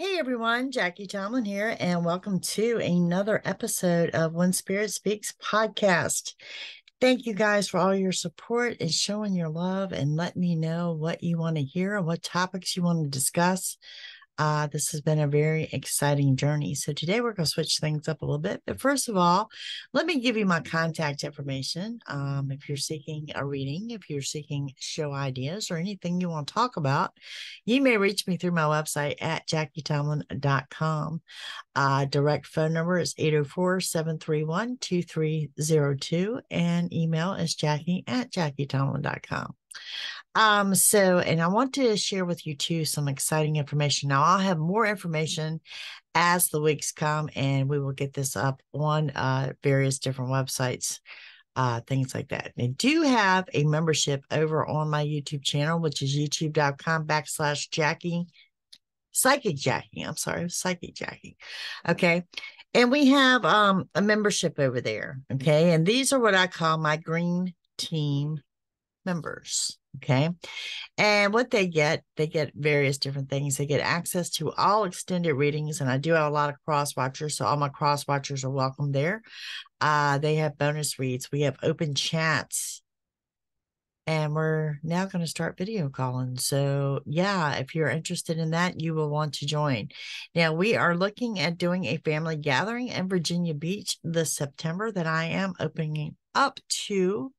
Hey everyone, Jackie-Tomlin here, and welcome to another episode of When Spirit Speaks podcast. Thank you guys for all your support and showing your love and letting me know what you want to hear and what topics you want to discuss. This has been a very exciting journey. So today we're going to switch things up a little bit. But first of all, let me give you my contact information. If you're seeking a reading, if you're seeking show ideas or anything you want to talk about, you may reach me through my website at JackieTomlin.com. Direct phone number is 804-731-2302 and email is Jackie@JackieTomlin.com. And I want to share with you too some exciting information. Now, I'll have more information as the weeks come, and we will get this up on various different websites, things like that. I do have a membership over on my YouTube channel, which is youtube.com/Jackie, Psychic Jackie. I'm sorry, Psychic Jackie. Okay. And we have a membership over there. Okay. And these are what I call my green team members. Okay. And what they get various different things. They get access to all extended readings. And I do have a lot of cross watchers. So all my cross watchers are welcome there. They have bonus reads. We have open chats. And we're now going to start video calling. So yeah, if you're interested in that, you will want to join. Now we are looking at doing a family gathering in Virginia Beach this September that I am opening up to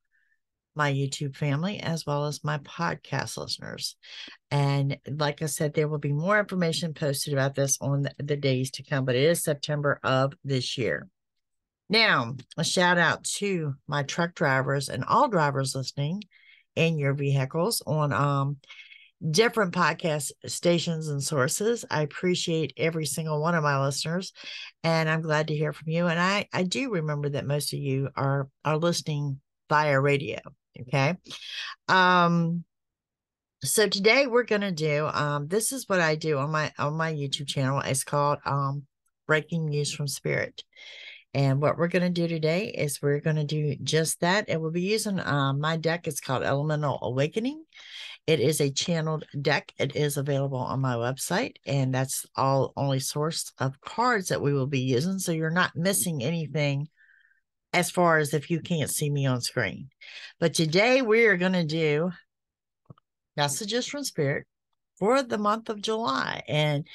my YouTube family as well as my podcast listeners. And like I said, there will be more information posted about this on the days to come, but it is September of this year. Now, a shout out to my truck drivers and all drivers listening in your vehicles on different podcast stations and sources. I appreciate every single one of my listeners, and I'm glad to hear from you. And I do remember that most of you are listening via radio. Okay. So today we're going to do, this is what I do on my YouTube channel. It's called, Breaking News from Spirit. And what we're going to do today is we're going to do just that. And we'll be using, my deck. It's called Elemental Awakening. It is a channeled deck. It is available on my website, and that's all only source of cards that we will be using. So you're not missing anything as far as if you can't see me on screen. But today we are going to do messages from Spirit for the month of July. And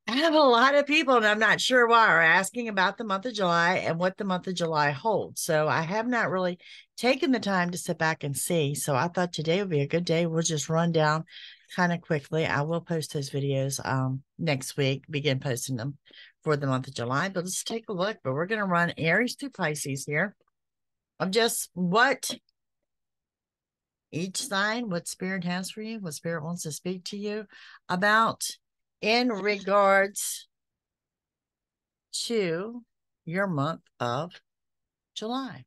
I have a lot of people, and I'm not sure why, are asking about the month of July and what the month of July holds. So I have not really taken the time to sit back and see. So I thought today would be a good day. We'll just run down kind of quickly. I will post those videos next week, begin posting them for the month of July. But let's take a look. But we're going to run Aries through Pisces here of just what each sign, what Spirit has for you, what Spirit wants to speak to you about in regards to your month of July.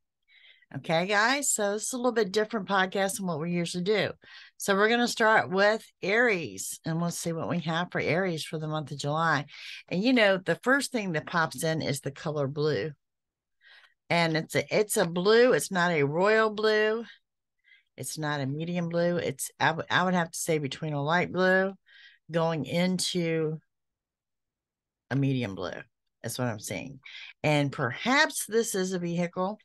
Okay, guys, so this is a little bit different podcast than what we usually do. So we're going to start with Aries, and let's see what we have for Aries for the month of July. And you know, the first thing that pops in is the color blue. And it's a blue. It's not a royal blue. It's not a medium blue. It's I would have to say between a light blue going into a medium blue. That's what I'm seeing. And perhaps this is a vehicle,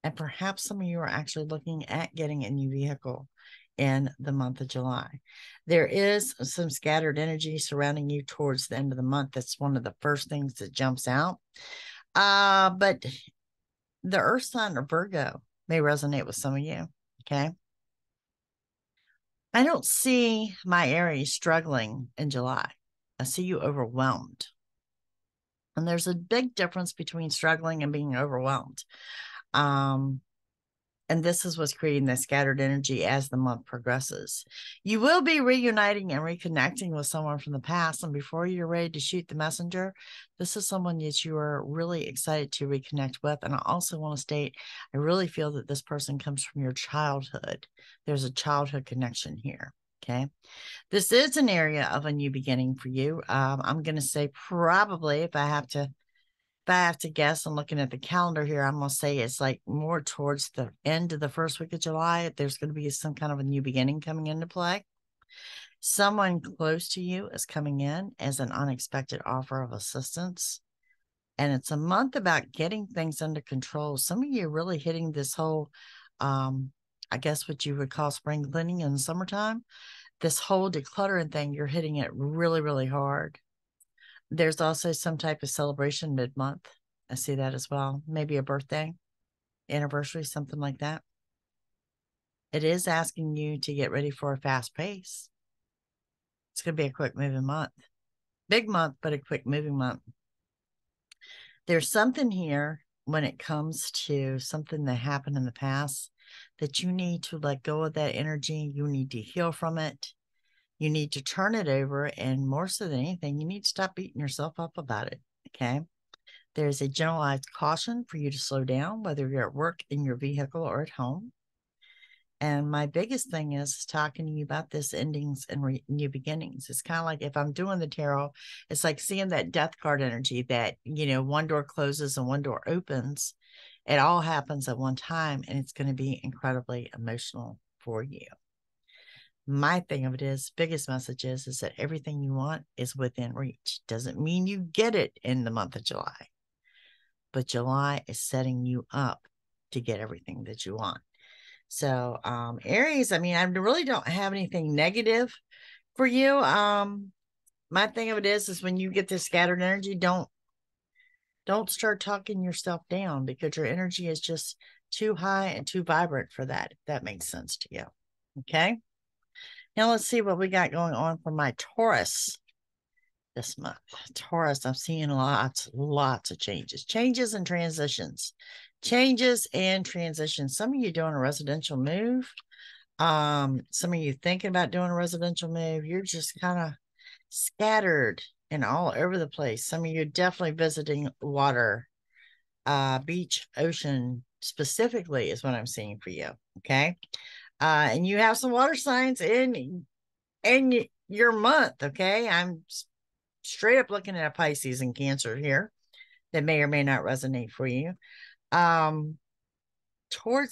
and perhaps some of you are actually looking at getting a new vehicle in the month of July. There is some scattered energy surrounding you towards the end of the month. That's one of the first things that jumps out. But the Earth sign or Virgo may resonate with some of you. Okay. I don't see my Aries struggling in July. I see you overwhelmed. And there's a big difference between struggling and being overwhelmed. And this is what's creating the scattered energy as the month progresses. You will be reuniting and reconnecting with someone from the past. And before you're ready to shoot the messenger, this is someone that you are really excited to reconnect with. And I also want to state, I really feel that this person comes from your childhood. There's a childhood connection here. Okay. This is an area of a new beginning for you. I'm going to say probably if I have to guess, I'm looking at the calendar here, I'm going to say it's like more towards the end of the first week of July. There's going to be some kind of a new beginning coming into play. Someone close to you is coming in as an unexpected offer of assistance. And it's a month about getting things under control. Some of you are really hitting this whole, I guess what you would call spring cleaning in the summertime. This whole decluttering thing, you're hitting it really, really hard. There's also some type of celebration mid-month. I see that as well. Maybe a birthday, anniversary, something like that. It is asking you to get ready for a fast pace. It's going to be a quick moving month. Big month, but a quick moving month. There's something here when it comes to something that happened in the past that you need to let go of that energy. You need to heal from it. You need to turn it over. And more so than anything, you need to stop beating yourself up about it. Okay. There's a generalized caution for you to slow down, whether you're at work, in your vehicle, or at home. And my biggest thing is talking to you about this endings and new beginnings. It's kind of like if I'm doing the tarot, it's like seeing that death card energy that, one door closes and one door opens. It all happens at one time, and it's going to be incredibly emotional for you. My thing of it is, biggest message is that everything you want is within reach. Doesn't mean you get it in the month of July, but July is setting you up to get everything that you want. So, Aries, I really don't have anything negative for you. My thing of it is when you get this scattered energy, don't start talking yourself down, because your energy is just too high and too vibrant for that, if that makes sense to you. Okay. Now let's see what we got going on for my Taurus this month. Taurus, I'm seeing lots of changes and transitions. Changes and transitions. Some of you doing a residential move. Some of you thinking about doing a residential move. You're just kind of scattered and all over the place. Some of you definitely visiting water, beach, ocean specifically is what I'm seeing for you. Okay. And you have some water signs in your month. Okay. I'm straight up looking at a Pisces and Cancer here that may or may not resonate for you. Towards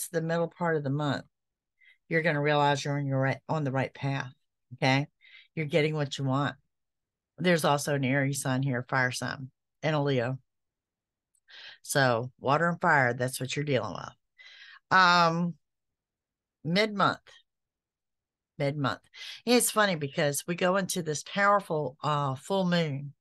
the middle part of the month, you're going to realize you're on the right path. Okay. You're getting what you want. There's also an Aries sign here, fire sign, and a Leo. So water and fire, that's what you're dealing with. Mid-month. It's funny because we go into this powerful full moon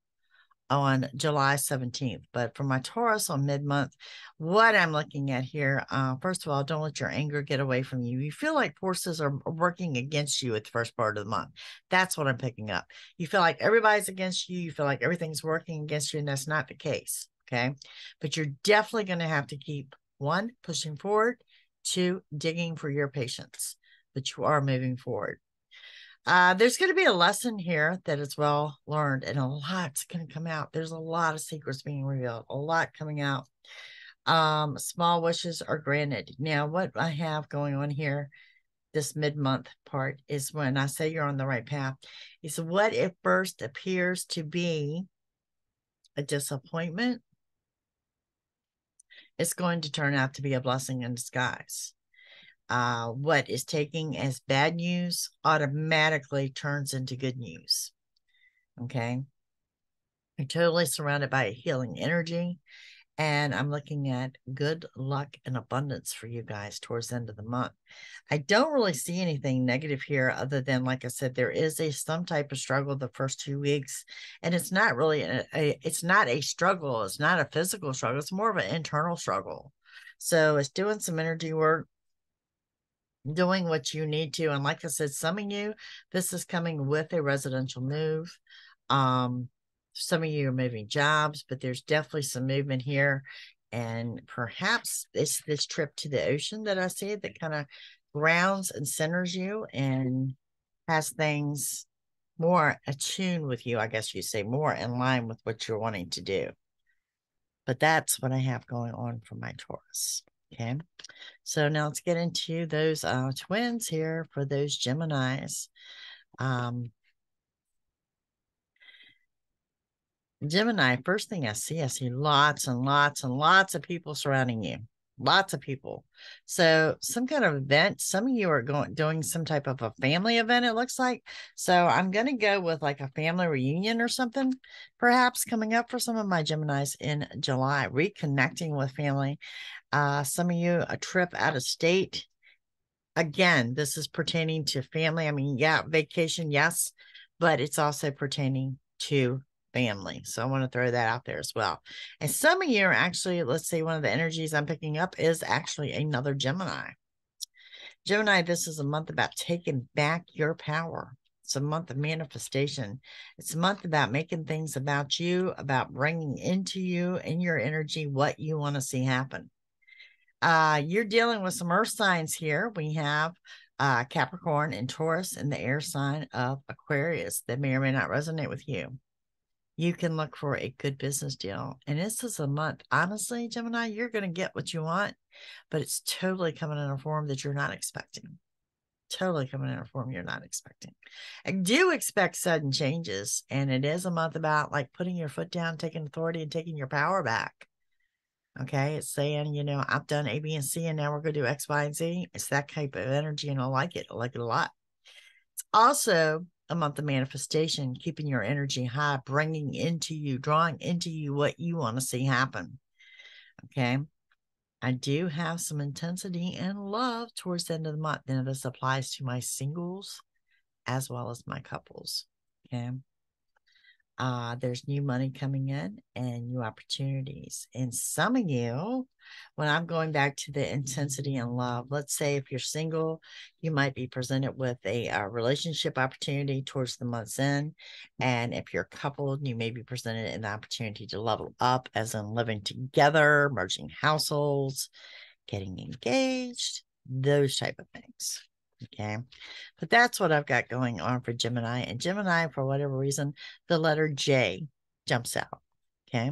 on July 17th. But for my Taurus on mid-month, what I'm looking at here, first of all, don't let your anger get away from you. You feel like forces are working against you at the first part of the month. That's what I'm picking up. You feel like everybody's against you. You feel like everything's working against you, and that's not the case. Okay. But you're definitely going to have to keep, one, pushing forward, two, digging for your patience. But you are moving forward. There's going to be a lesson here that is well learned, and a lot's going to come out. There's a lot of secrets being revealed, a lot coming out. Small wishes are granted. Now, what I have going on here, this mid-month part, is when I say you're on the right path, is what at first appears to be a disappointment, it's going to turn out to be a blessing in disguise. What is taking as bad news automatically turns into good news. Okay. You're totally surrounded by a healing energy. And I'm looking at good luck and abundance for you guys towards the end of the month. I don't really see anything negative here other than, like I said, there is some type of struggle the first 2 weeks. And it's not really, it's not a struggle. It's not a physical struggle. It's more of an internal struggle. So it's doing some energy work, doing what you need to. And like I said, some of you, this is coming with a residential move. Some of you are moving jobs, but there's definitely some movement here. And perhaps it's this trip to the ocean that I see that kind of grounds and centers you and has things more attuned with you, I guess you say, more in line with what you're wanting to do. But that's what I have going on for my Taurus. Okay. So now let's get into those twins here for those Geminis. Gemini, first thing I see lots and lots and lots of people surrounding you. lots of people. So some kind of event, some of you are doing some type of a family event, it looks like. So I'm going to go with like a family reunion or something, perhaps coming up for some of my Geminis in July, reconnecting with family. Some of you, a trip out of state. Again, this is pertaining to family. I mean, yeah, vacation, yes, but it's also pertaining to family. So I want to throw that out there as well. And some of you are actually, let's say one of the energies I'm picking up is actually another Gemini. Gemini, this is a month about taking back your power. It's a month of manifestation. It's a month about making things about you, about bringing into you and your energy what you want to see happen. You're dealing with some earth signs here. We have Capricorn and Taurus and the air sign of Aquarius that may or may not resonate with you. You can look for a good business deal. And this is a month, honestly, Gemini, you're going to get what you want, but it's totally coming in a form that you're not expecting. Totally coming in a form you're not expecting. I do expect sudden changes. And it is a month about like putting your foot down, taking authority, and taking your power back. Okay, it's saying, you know, I've done A, B, and C, and now we're going to do X, Y, and Z. It's that type of energy, and I like it. I like it a lot. It's also a month of manifestation, keeping your energy high, bringing into you, drawing into you what you want to see happen. Okay, I do have some intensity and love towards the end of the month. Now, this applies to my singles as well as my couples. Okay. There's new money coming in and new opportunities. And some of you, when I'm going back to the intensity and love, let's say if you're single, you might be presented with a relationship opportunity towards the month's end. And if you're coupled, you may be presented an opportunity to level up, as in living together, merging households, getting engaged, those type of things. Okay. But that's what I've got going on for Gemini. And Gemini, for whatever reason, the letter J jumps out. Okay.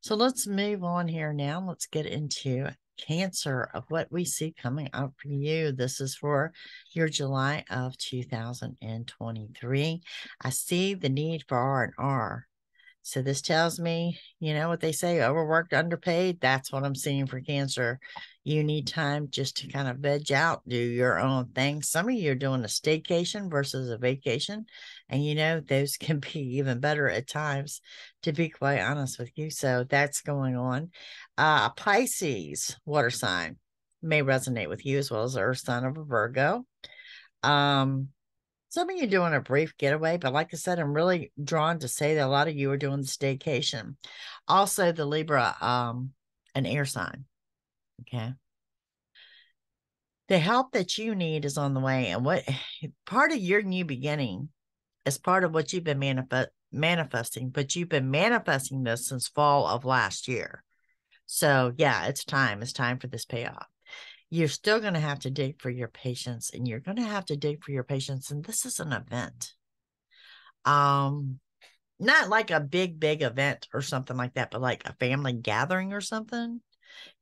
So let's move on here now. Let's get into Cancer of what we see coming up for you. This is for your July of 2023. I see the need for R&R. So this tells me, you know what they say, overworked, underpaid. That's what I'm seeing for Cancer. You need time just to kind of veg out, do your own thing. Some of you are doing a staycation versus a vacation. And you know, those can be even better at times, to be quite honest with you. So that's going on. Pisces, water sign, may resonate with you as well as the earth sign of a Virgo. Some of you doing a brief getaway, but like I said, I'm really drawn to say that a lot of you are doing the staycation. Also, the Libra, an air sign. Okay. The help that you need is on the way. And what part of your new beginning is part of what you've been manifesting, but you've been manifesting this since fall of last year. So yeah, it's time. It's time for this payoff. You're still going to have to dig for your patience, and you're going to have to dig for your patience. And this is an event. Not like a big event or something like that, but like a family gathering or something.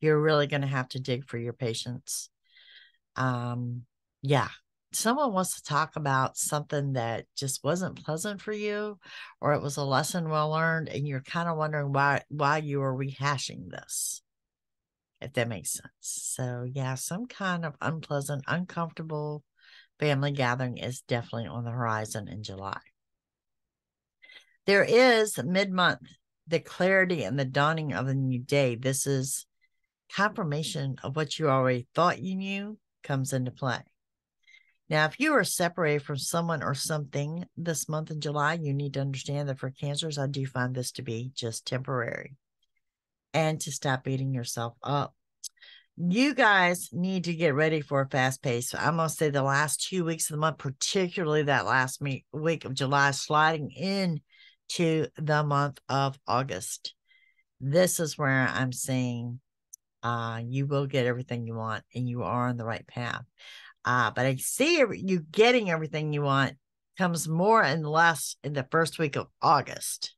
You're really going to have to dig for your patience. Yeah. Someone wants to talk about something that just wasn't pleasant for you, or it was a lesson well learned, and you're kind of wondering why you are rehashing this, if that makes sense. So yeah, some kind of unpleasant, uncomfortable family gathering is definitely on the horizon in July. There is mid-month, the clarity and the dawning of a new day. This is confirmation of what you already thought you knew comes into play. Now, if you are separated from someone or something this month in July, you need to understand that for Cancers, I do find this to be just temporary, and to stop beating yourself up. You guys need to get ready for a fast pace. I'm going to say the last 2 weeks of the month, particularly that last week of July, sliding in to the month of August. This is where I'm saying you will get everything you want, and you are on the right path. But I see you getting everything you want comes more and less in the first week of August.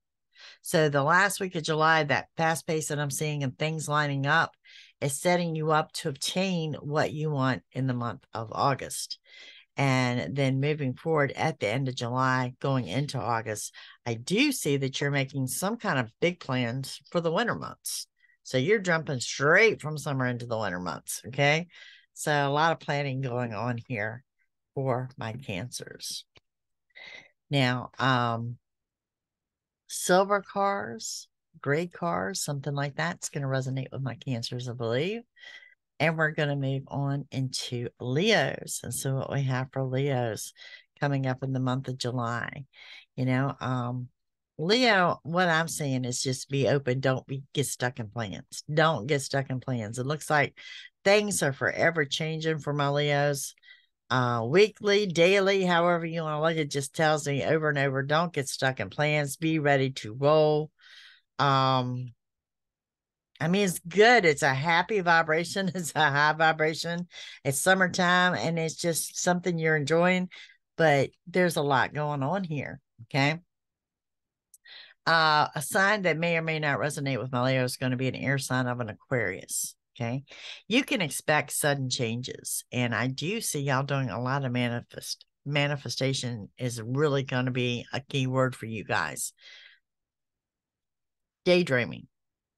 So the last week of July, that fast pace that I'm seeing and things lining up is setting you up to obtain what you want in the month of August. And then moving forward at the end of July, going into August, I do see that you're making some kind of big plans for the winter months. So you're jumping straight from summer into the winter months. Okay. So a lot of planning going on here for my Cancers. Now, silver cars, gray cars, something like that's going to resonate with my Cancers, I believe. And we're going to move on into Leos. And so what we have for Leos coming up in the month of July, Leo, what I'm saying is just be open. Don't get stuck in plans. Don't get stuck in plans. It looks like things are forever changing for my Leos. Weekly, daily, however you want to look, it just tells me over and over, don't get stuck in plans. Be ready to roll. It's good. It's a happy vibration. It's a high vibration. It's summertime and it's just something you're enjoying, but there's a lot going on here. Okay. A sign that may or may not resonate with my Leo is going to be an air sign of an Aquarius. Okay. You can expect sudden changes. And I do see y'all doing a lot of manifestation is really going to be a key word for you guys. Daydreaming.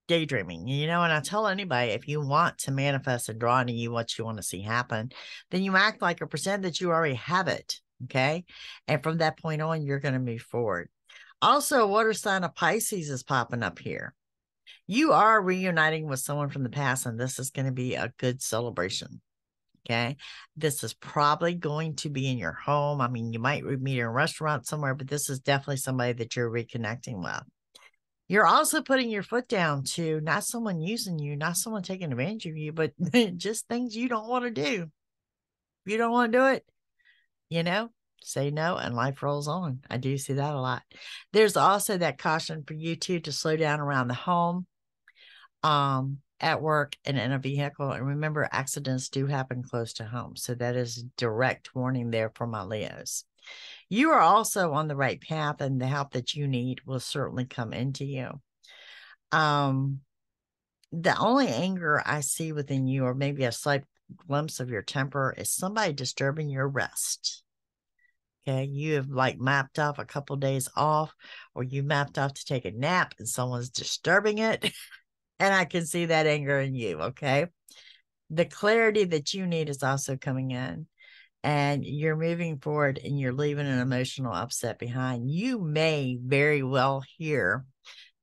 And I tell anybody, if you want to manifest and draw into you what you want to see happen, then you act like or pretend that you already have it. Okay. And from that point on, you're going to move forward. Also, water sign of Pisces is popping up here. You are reuniting with someone from the past, and this is going to be a good celebration. Okay. This is probably going to be in your home. You might meet in a restaurant somewhere, but this is definitely somebody that you're reconnecting with. You're also putting your foot down to not someone using you, not someone taking advantage of you, but just things you don't want to do. If you don't want to do it, say no and life rolls on. I do see that a lot. There's also that caution for you too to slow down around the home, at work and in a vehicle. And remember, accidents do happen close to home. So that is direct warning there for my Leos. You are also on the right path, and the help that you need will certainly come into you. The only anger I see within you, or maybe a slight glimpse of your temper, is somebody disturbing your rest. Okay, you have mapped off a couple days off, or you mapped off to take a nap and someone's disturbing it. And I can see that anger in you. Okay, the clarity that you need is also coming in. And you're moving forward and you're leaving an emotional upset behind. You may very well hear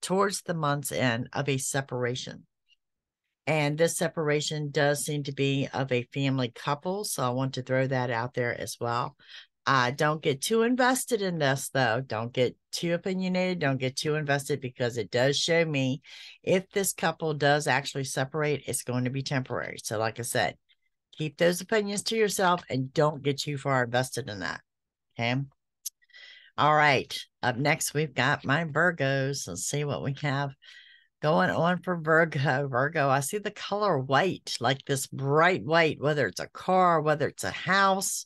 towards the month's end of a separation. And this separation does seem to be of a family couple. So I want to throw that out there as well. Don't get too invested in this, though. Don't get too opinionated. Don't get too invested, because it does show me if this couple does actually separate, it's going to be temporary. So like I said, keep those opinions to yourself and don't get too far invested in that. Okay. All right. Up next, we've got my Virgos. Let's see what we have going on for Virgo. Virgo, I see the color white, like this bright white, whether it's a car, whether it's a house,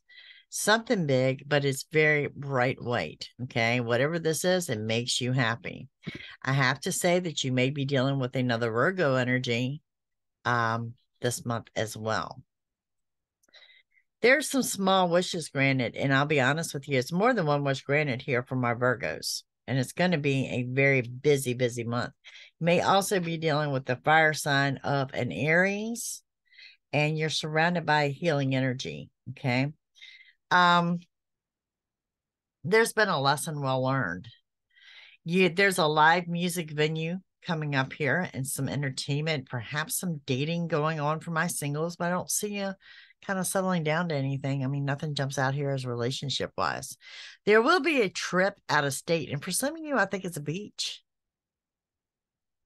something big, but it's very bright white. Okay. Whatever this is, it makes you happy. I have to say that you may be dealing with another Virgo energy this month as well. There's some small wishes granted, and I'll be honest with you, it's more than one wish granted here for my Virgos, and it's going to be a very busy, busy month. You may also be dealing with the fire sign of an Aries, and you're surrounded by healing energy. Okay. There's been a lesson well learned. There's a live music venue coming up here and some entertainment, perhaps some dating going on for my singles, but I don't see you kind of settling down to anything. Nothing jumps out here as relationship wise. There will be a trip out of state. And for some of you, I think it's a beach.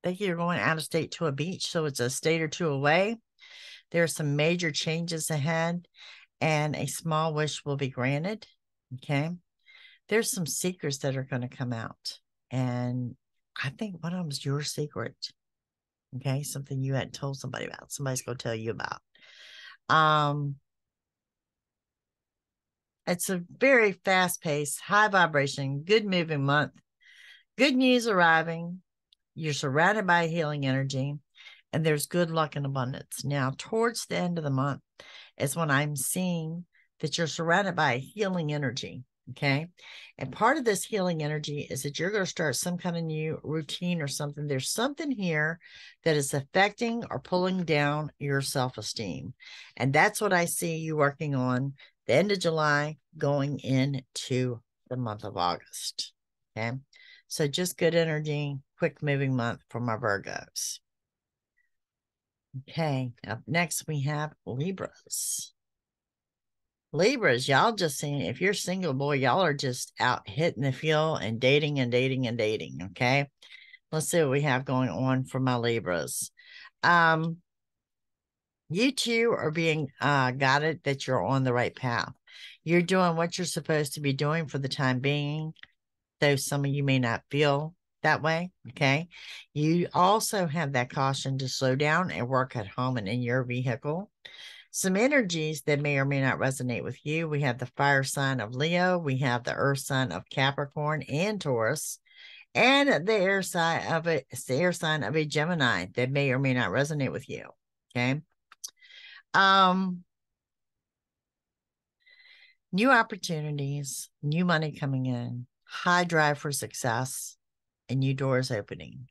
I think you're going out of state to a beach. So it's a state or two away. There are some major changes ahead, and a small wish will be granted. Okay. There's some secrets that are going to come out. And I think one of them is your secret. Okay. Something you hadn't told somebody about. Somebody's going to tell you about. It's a very fast-paced, high vibration, good moving month. Good news arriving. You're surrounded by healing energy, and there's good luck and abundance. Now, towards the end of the month is when I'm seeing that you're surrounded by healing energy. Okay. And part of this healing energy is that you're going to start some kind of new routine or something. There's something here that is affecting or pulling down your self-esteem. And that's what I see you working on the end of July going into the month of August. Okay. So just good energy, quick moving month for my Virgos. Okay. Up next, we have Libras. Libras, y'all just saying, if you're single, boy, y'all are just out hitting the field and dating and dating and dating. Okay. Let's see what we have going on for my Libras. You two are being guided that you're on the right path. You're doing what you're supposed to be doing for the time being, though some of you may not feel that way. Okay. You also have that caution to slow down and work at home and in your vehicle. Some energies that may or may not resonate with you. We have the fire sign of Leo. We have the earth sign of Capricorn and Taurus, and the air sign of a Gemini that may or may not resonate with you. Okay. New opportunities, new money coming in, high drive for success, and new doors opening.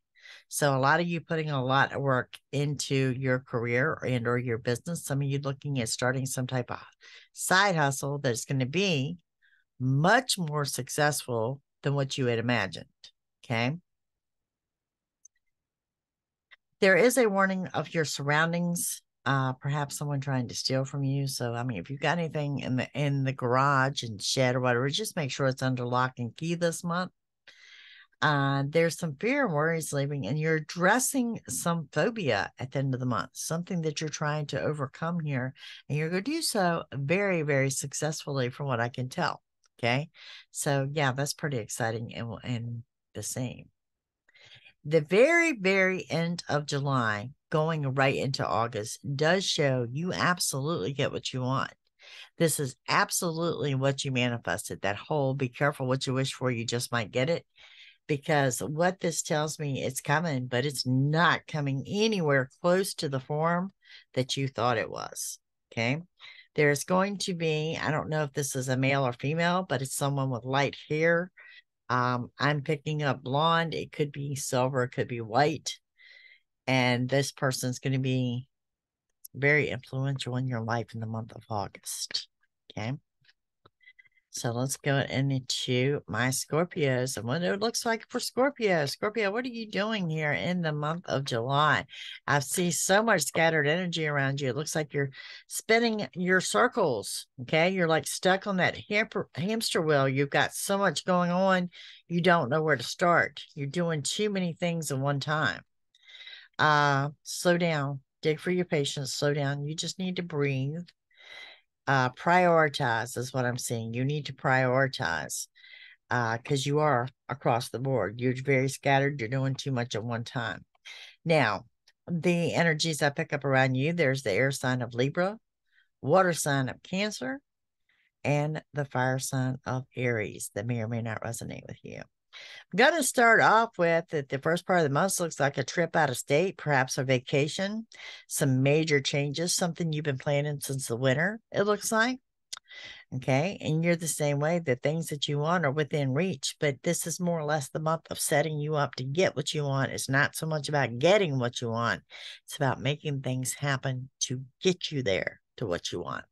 So a lot of you putting a lot of work into your career and or your business. Some of you looking at starting some type of side hustle that's going to be much more successful than what you had imagined. Okay. There is a warning of your surroundings. Perhaps someone trying to steal from you. So, I mean, if you've got anything in the garage and shed or whatever, just make sure it's under lock and key this month. There's some fear and worries leaving, and you're addressing some phobia at the end of the month, something that you're trying to overcome here, and you're going to do so very, very successfully from what I can tell. Okay. So yeah, that's pretty exciting and the same. The very, very end of July, going right into August, does show you absolutely get what you want. This is absolutely what you manifested. That whole be careful what you wish for, you just might get it. Because what this tells me, it's coming, but it's not coming anywhere close to the form that you thought it was. Okay. There's going to be, I don't know if this is a male or female, but it's someone with light hair. I'm picking up blonde. It could be silver, it could be white. And this person's going to be very influential in your life in the month of August. Okay. So let's go into my Scorpios and what it looks like for Scorpio. Scorpio, what are you doing here in the month of July? I see so much scattered energy around you. It looks like you're spinning your circles. Okay. You're like stuck on that hamster wheel. You've got so much going on. You don't know where to start. You're doing too many things at one time. Slow down. Dig for your patience. Slow down. You just need to breathe. Prioritize is what I'm saying. You need to prioritize because you are across the board. You're very scattered. You're doing too much at one time. Now, the energies I pick up around you, there's the air sign of Libra, water sign of Cancer, and the fire sign of Aries that may or may not resonate with you. I'm going to start off with that the first part of the month looks like a trip out of state, perhaps a vacation, some major changes, something you've been planning since the winter, it looks like. Okay. And you're the same way. The things that you want are within reach, but this is more or less the month of setting you up to get what you want. It's not so much about getting what you want. It's about making things happen to get you there to what you want.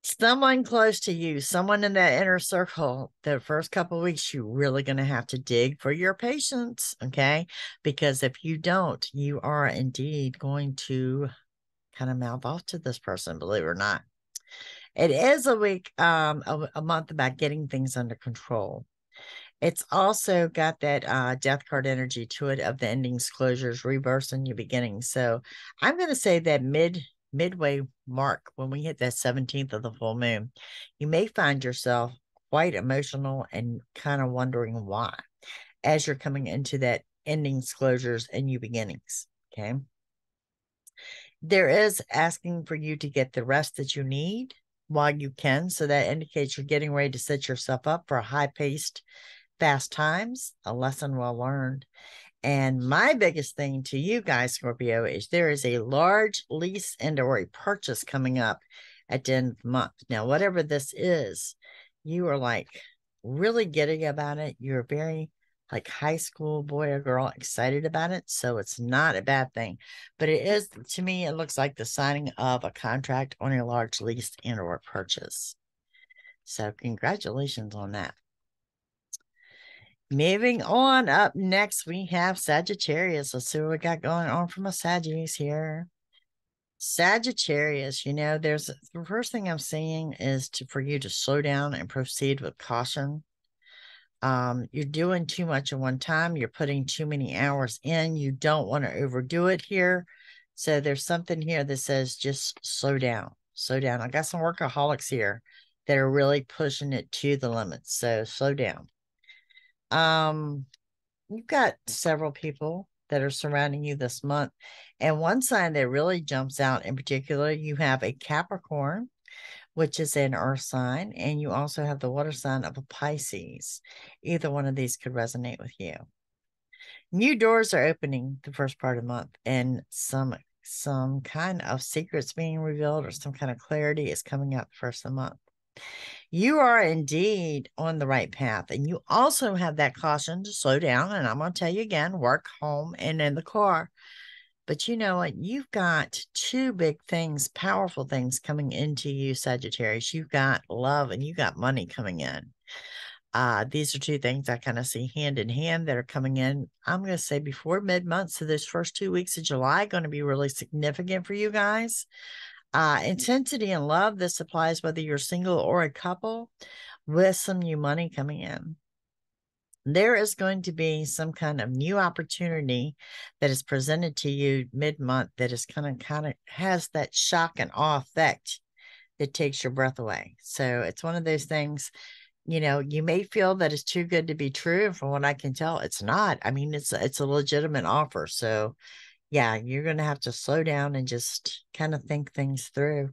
Someone close to you, someone in that inner circle, the first couple of weeks, you're really going to have to dig for your patience. Okay. Because if you don't, you are indeed going to kind of mouth off to this person, believe it or not. It is a week, a month about getting things under control. It's also got that death card energy to it of the endings, closures, rebirths, and new beginnings. So I'm going to say that midway mark, when we hit that 17th of the full moon, you may find yourself quite emotional and kind of wondering why as you're coming into that endings, closures, and new beginnings. Okay. There is asking for you to get the rest that you need while you can. So that indicates you're getting ready to set yourself up for a high-paced, fast times, a lesson well learned. And my biggest thing to you guys, Scorpio, is there is a large lease and or a purchase coming up at the end of the month. Now, whatever this is, you are like really giddy about it. You're very like high school boy or girl excited about it. So it's not a bad thing. But it is, to me, it looks like the signing of a contract on a large lease and or purchase. So congratulations on that. Moving on, up next, we have Sagittarius. Let's see what we got going on from a Saggies here. Sagittarius, there's the first thing I'm seeing is for you to slow down and proceed with caution. You're doing too much at one time. You're putting too many hours in. You don't want to overdo it here. So there's something here that says just slow down, slow down. I got some workaholics here that are really pushing it to the limits. So slow down. You've got several people that are surrounding you this month. And one sign that really jumps out in particular, you have a Capricorn, which is an earth sign, and you also have the water sign of a Pisces. Either one of these could resonate with you. New doors are opening the first part of the month, and some kind of secrets being revealed or some kind of clarity is coming out the first of the month. You are indeed on the right path, and you also have that caution to slow down. And I'm going to tell you again, work, home, and in the car. But you know what? You've got two big things, powerful things coming into you, Sagittarius. You've got love and you got money coming in. These are two things I kind of see hand in hand that are coming in. I'm going to say before mid-month. So those first 2 weeks of July are going to be really significant for you guys. Intensity and love, this applies whether you're single or a couple, with some new money coming in. There is going to be some kind of new opportunity that is presented to you mid-month that is kind of has that shock and awe effect that takes your breath away. So it's one of those things, you may feel that it's too good to be true. And from what I can tell, it's not. I mean, it's a legitimate offer. So yeah, you're going to have to slow down and just kind of think things through.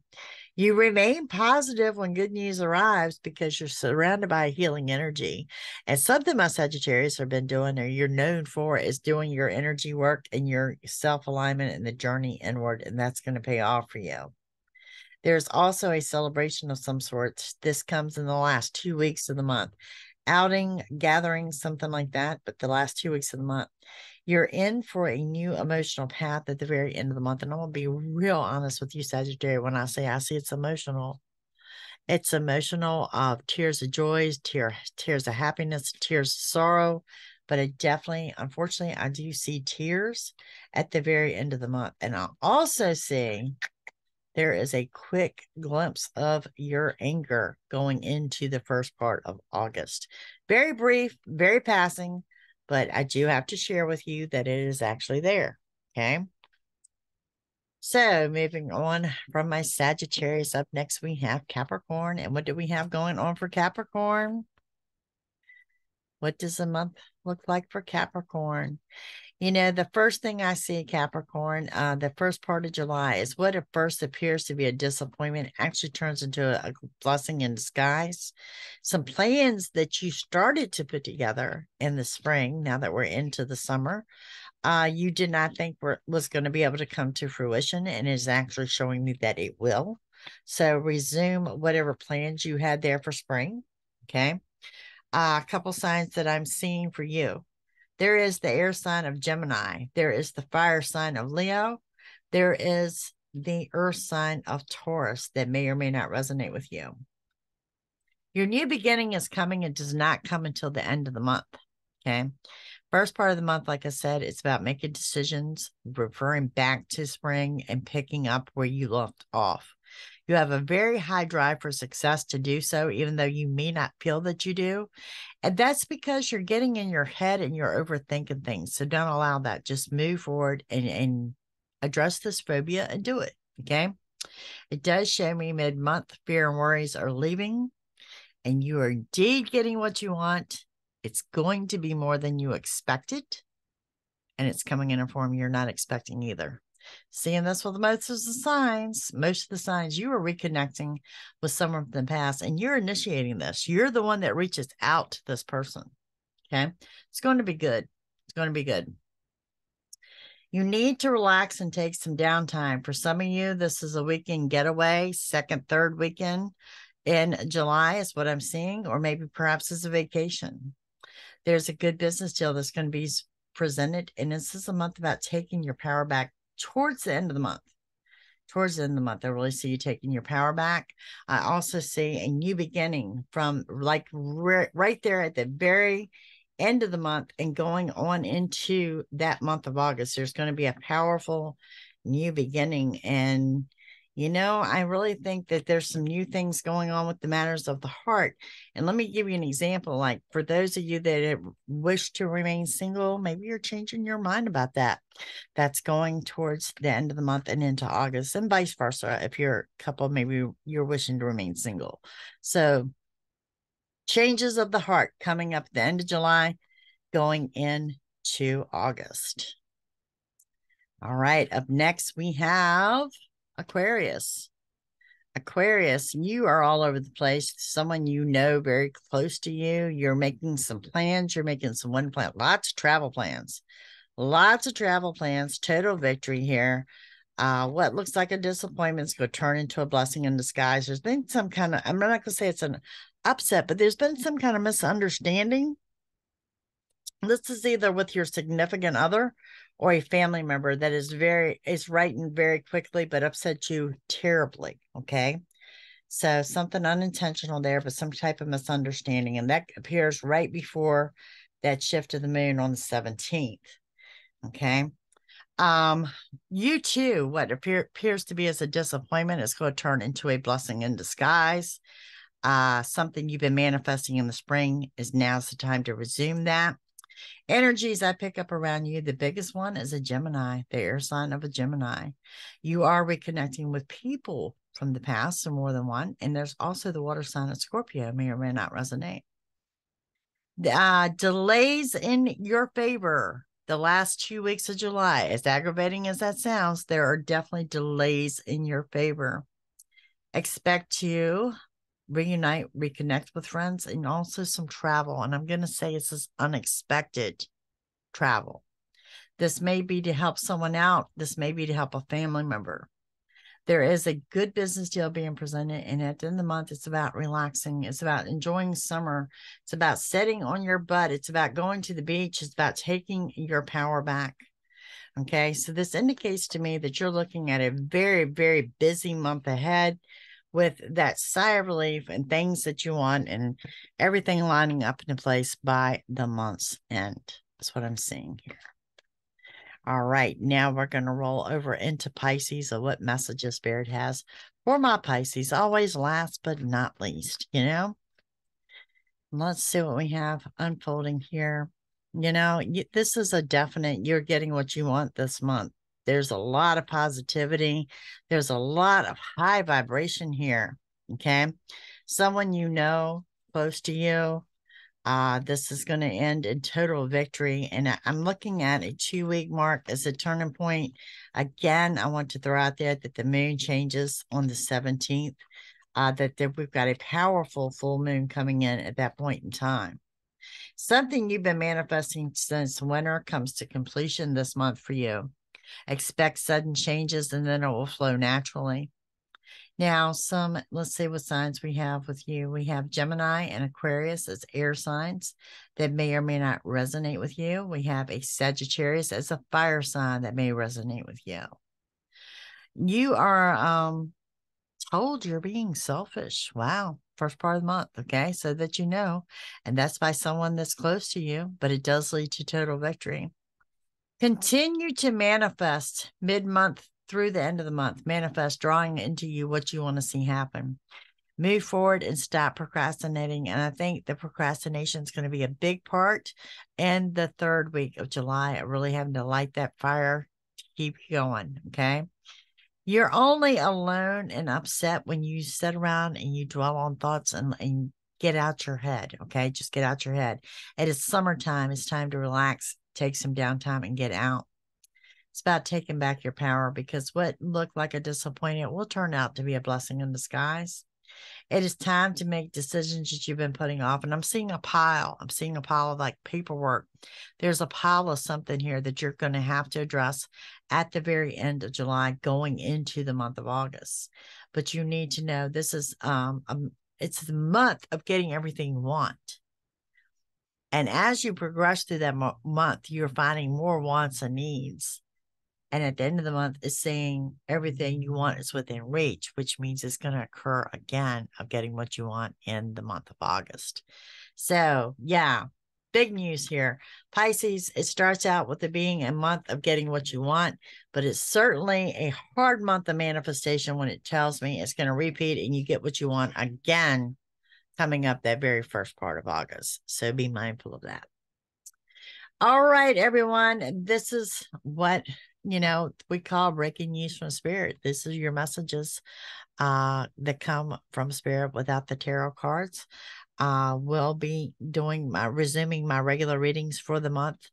You remain positive when good news arrives because you're surrounded by healing energy. And something my Sagittarius have been doing, or you're known for, is doing your energy work and your self-alignment and the journey inward, and that's going to pay off for you. There's also a celebration of some sort. This comes in the last 2 weeks of the month. Outing, gathering, something like that, but the last 2 weeks of the month. You're in for a new emotional path at the very end of the month. And I'm going to be real honest with you, Sagittarius, when I see it's emotional. It's emotional of tears of joys, tears of happiness, tears of sorrow. But unfortunately, I do see tears at the very end of the month. And I'll also see there is a quick glimpse of your anger going into the first part of August. Very brief, very passing, but I do have to share with you that it is actually there. Okay. So moving on from my Sagittarius, up next we have Capricorn. And what do we have going on for Capricorn? What does the month look like for Capricorn? The first thing I see, Capricorn, the first part of July is what at first appears to be a disappointment actually turns into a blessing in disguise. Some plans that you started to put together in the spring, now that we're into the summer, you did not think was going to be able to come to fruition, and is actually showing me that it will. So resume whatever plans you had there for spring. Okay. A couple signs that I'm seeing for you. There is the air sign of Gemini. There is the fire sign of Leo. There is the earth sign of Taurus that may or may not resonate with you. Your new beginning is coming. It does not come until the end of the month. Okay. First part of the month, like I said, it's about making decisions, referring back to spring and picking up where you left off. You have a very high drive for success to do so, even though you may not feel that you do. And that's because you're getting in your head and you're overthinking things. So don't allow that. Just move forward and address this phobia and do it. Okay. It does show me mid-month fear and worries are leaving, and you are indeed getting what you want. It's going to be more than you expected, and it's coming in a form you're not expecting either. Seeing this with most of the signs, you are reconnecting with someone from the past, and you're initiating this. You're the one that reaches out to this person. Okay. It's going to be good. It's going to be good. You need to relax and take some downtime. For some of you, this is a weekend getaway, second, third weekend. in July is what I'm seeing, or maybe perhaps it's a vacation. There's a good business deal that's going to be presented, and this is a month about taking your power back towards the end of the month. Towards the end of the month, I really see you taking your power back. I also see a new beginning from like right there at the very end of the month and going on into that month of August. There's going to be a powerful new beginning. And, I really think that there's some new things going on with the matters of the heart. And let me give you an example. Like for those of you that wish to remain single, maybe you're changing your mind about that. That's going towards the end of the month and into August, and vice versa. If you're a couple, maybe you're wishing to remain single. So changes of the heart coming up at the end of July, going into August. All right, up next we have Aquarius. Aquarius, you are all over the place. Someone very close to you. You're making some plans. You're making some one plan. Lots of travel plans. Lots of travel plans. Total victory here. What looks like a disappointment is going to turn into a blessing in disguise. There's been some kind of, I'm not going to say it's an upset, but there's been some kind of misunderstanding. This is either with your significant other or a family member that is writing very quickly, but upset you terribly. Okay. So something unintentional there, but some type of misunderstanding. And that appears right before that shift of the moon on the 17th. Okay. You too, what appears to be as a disappointment is going to turn into a blessing in disguise. Something you've been manifesting in the spring is now's the time to resume that. Energies I pick up around you, the biggest one is a Gemini, the air sign of a Gemini. You are reconnecting with people from the past, so more than one. And there's also the water sign of Scorpio, may or may not resonate. Delays in your favor. The last 2 weeks of July, as aggravating as that sounds, there are definitely delays in your favor. Expect to reunite, reconnect with friends, and also some travel. And I'm going to say it's this unexpected travel. This may be to help someone out. This may be to help a family member. There is a good business deal being presented, and at the end of the month, it's about relaxing. It's about enjoying summer. It's about sitting on your butt. It's about going to the beach. It's about taking your power back. Okay, so this indicates to me that you're looking at a very, very busy month ahead with that sigh of relief and things that you want and everything lining up into place by the month's end. That's what I'm seeing here. All right, now we're going to roll over into Pisces of what messages Spirit has for my Pisces. Always last but not least, Let's see what we have unfolding here. This is a definite, you're getting what you want this month. There's a lot of positivity. There's a lot of high vibration here, okay? Someone close to you, this is going to end in total victory. And I'm looking at a 2-week mark as a turning point. Again, I want to throw out there that the moon changes on the 17th, we've got a powerful full moon coming in at that point in time. Something you've been manifesting since winter comes to completion this month for you. Expect sudden changes and then it will flow naturally. Now, let's see what signs we have with you. We have Gemini and Aquarius as air signs that may or may not resonate with you. We have a Sagittarius as a fire sign that may resonate with you. You are told you're being selfish. Wow. First part of the month. Okay. So that and that's by someone that's close to you, but it does lead to total victory. Continue to manifest mid-month through the end of the month. Manifest, drawing into you what you want to see happen. Move forward and stop procrastinating. And I think the procrastination is going to be a big part in the 3rd week of July. Really having to light that fire to keep going. Okay. You're only alone and upset when you sit around and you dwell on thoughts and get out your head. Okay. Just get out your head. It is summertime. It's time to relax, take some downtime and get out. It's about taking back your power, because what looked like a disappointment will turn out to be a blessing in disguise. It is time to make decisions that you've been putting off. And I'm seeing a pile. I'm seeing a pile of like paperwork. There's a pile of something here that you're going to have to address at the very end of July, going into the month of August. But you need to know this is It's the month of getting everything you want. And as you progress through that month, you're finding more wants and needs. And at the end of the month, it's saying everything you want is within reach, which means it's going to occur again of getting what you want in the month of August. So, yeah, big news here. Pisces, it starts out with it being a month of getting what you want, but it's certainly a hard month of manifestation when it tells me it's going to repeat and you get what you want again coming up that very first part of August. So be mindful of that. All right, everyone. This is what, we call breaking news from spirit. This is your messages that come from spirit without the tarot cards. We'll be resuming my regular readings for the month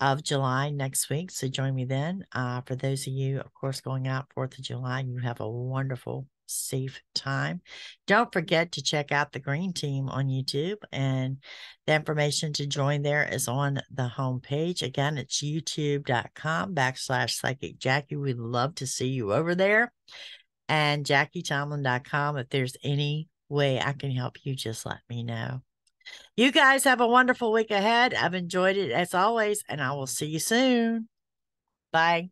of July next week. So join me then. For those of you, of course, going out 4th of July, you have a wonderful, safe time. Don't forget to check out the Green Team on YouTube, and the information to join there is on the homepage. Again, it's youtube.com/Psychic Jackie. We'd love to see you over there. And JackieTomlin.com. If there's any way I can help you, just let me know. You guys have a wonderful week ahead. I've enjoyed it as always, and I will see you soon. Bye.